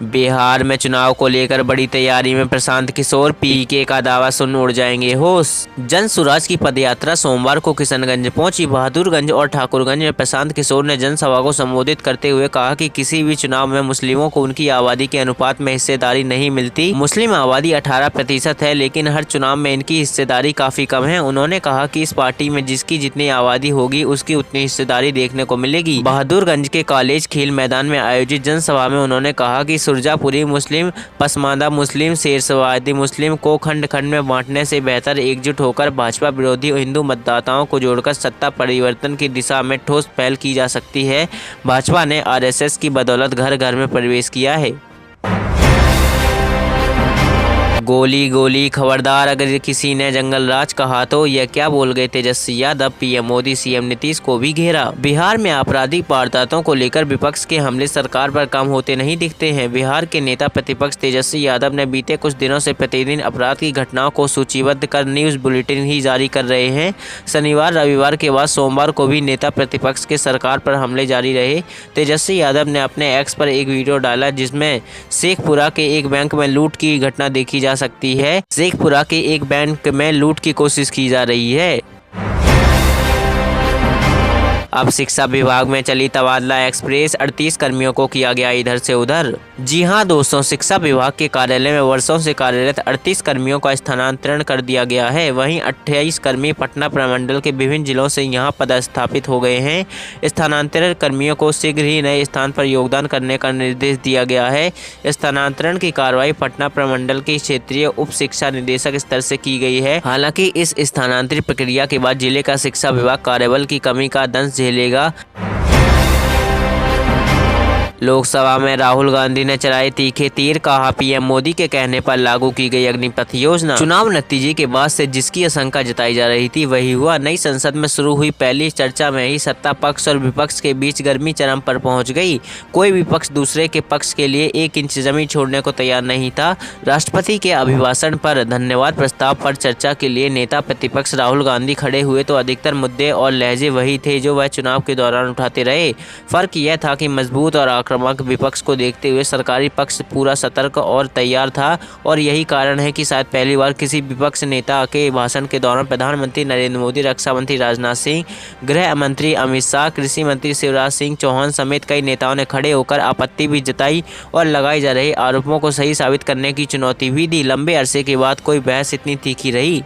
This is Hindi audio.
बिहार में चुनाव को लेकर बड़ी तैयारी में प्रशांत किशोर, पीके का दावा सुन उड़ जाएंगे होश। जन सुराज की पदयात्रा सोमवार को किशनगंज पहुंची। बहादुरगंज और ठाकुरगंज में प्रशांत किशोर ने जनसभा को संबोधित करते हुए कहा कि किसी भी चुनाव में मुस्लिमों को उनकी आबादी के अनुपात में हिस्सेदारी नहीं मिलती। मुस्लिम आबादी 18% है, लेकिन हर चुनाव में इनकी हिस्सेदारी काफी कम है। उन्होंने कहा कि इस पार्टी में जिसकी जितनी आबादी होगी उसकी उतनी हिस्सेदारी देखने को मिलेगी। बहादुरगंज के कॉलेज खेल मैदान में आयोजित जनसभा में उन्होंने कहा कि सुरजापुरी मुस्लिम, पसमानदा मुस्लिम, शेरसवादी मुस्लिम को खंड खंड में बांटने से बेहतर एकजुट होकर भाजपा विरोधी हिंदू मतदाताओं को जोड़कर सत्ता परिवर्तन की दिशा में ठोस पहल की जा सकती है। भाजपा ने आरएसएस की बदौलत घर घर में प्रवेश किया है। गोली गोली खबरदार, अगर किसी ने जंगल राज कहा तो यह क्या बोल गए तेजस्वी यादव। पीएम मोदी सीएम नीतीश को भी घेरा। बिहार में आपराधिक वारदातों को लेकर विपक्ष के हमले सरकार पर कम होते नहीं दिखते हैं। बिहार के नेता प्रतिपक्ष तेजस्वी यादव ने बीते कुछ दिनों से प्रतिदिन अपराध की घटनाओं को सूचीबद्ध कर न्यूज बुलेटिन ही जारी कर रहे हैं। शनिवार रविवार के बाद सोमवार को भी नेता प्रतिपक्ष के सरकार पर हमले जारी रहे। तेजस्वी यादव ने अपने एक्स पर एक वीडियो डाला जिसमें शेखपुरा के एक बैंक में लूट की घटना देखी जा सकती है। शेखपुरा के एक बैंक में लूट की कोशिश की जा रही है। अब शिक्षा विभाग में चली तबादला एक्सप्रेस, 38 कर्मियों को किया गया इधर से उधर। जी हां दोस्तों, शिक्षा विभाग के कार्यालय में वर्षों से कार्यरत 38 कर्मियों का स्थानांतरण कर दिया गया है। वहीं 28 कर्मी पटना प्रमंडल के विभिन्न जिलों से यहां पदस्थापित हो गए हैं। स्थानांतरित कर्मियों को शीघ्र ही नए स्थान पर योगदान करने का निर्देश दिया गया है। स्थानांतरण की कार्रवाई पटना प्रमंडल के क्षेत्रीय उप शिक्षा निदेशक स्तर से की गई है। हालांकि इस स्थानांतरित प्रक्रिया के बाद जिले का शिक्षा विभाग कार्यबल की कमी का दंश झेलेगा। लोकसभा में राहुल गांधी ने चलाए तीखे तीर, कहा पीएम मोदी के कहने पर लागू की गई अग्निपथ योजना। चुनाव नतीजे के बाद से जिसकी आशंका जताई जा रही थी वही हुआ। नई संसद में शुरू हुई पहली चर्चा में ही सत्ता पक्ष और विपक्ष के बीच गर्मी चरम पर पहुंच गई। कोई भी पक्ष दूसरे के पक्ष के लिए 1 इंच जमीन छोड़ने को तैयार नहीं था। राष्ट्रपति के अभिभाषण पर धन्यवाद प्रस्ताव पर चर्चा के लिए नेता प्रतिपक्ष राहुल गांधी खड़े हुए तो अधिकतर मुद्दे और लहजे वही थे जो वह चुनाव के दौरान उठाते रहे। फर्क यह था कि मजबूत और आक्रामक विपक्ष को देखते हुए सरकारी पक्ष पूरा सतर्क और तैयार था, और यही कारण है कि शायद पहली बार किसी विपक्ष नेता के भाषण के दौरान प्रधानमंत्री नरेंद्र मोदी, रक्षा मंत्री राजनाथ सिंह, गृह मंत्री अमित शाह, कृषि मंत्री शिवराज सिंह चौहान समेत कई नेताओं ने खड़े होकर आपत्ति भी जताई और लगाए जा रहे आरोपों को सही साबित करने की चुनौती भी दी। लंबे अरसे के बाद कोई बहस इतनी तीखी रही।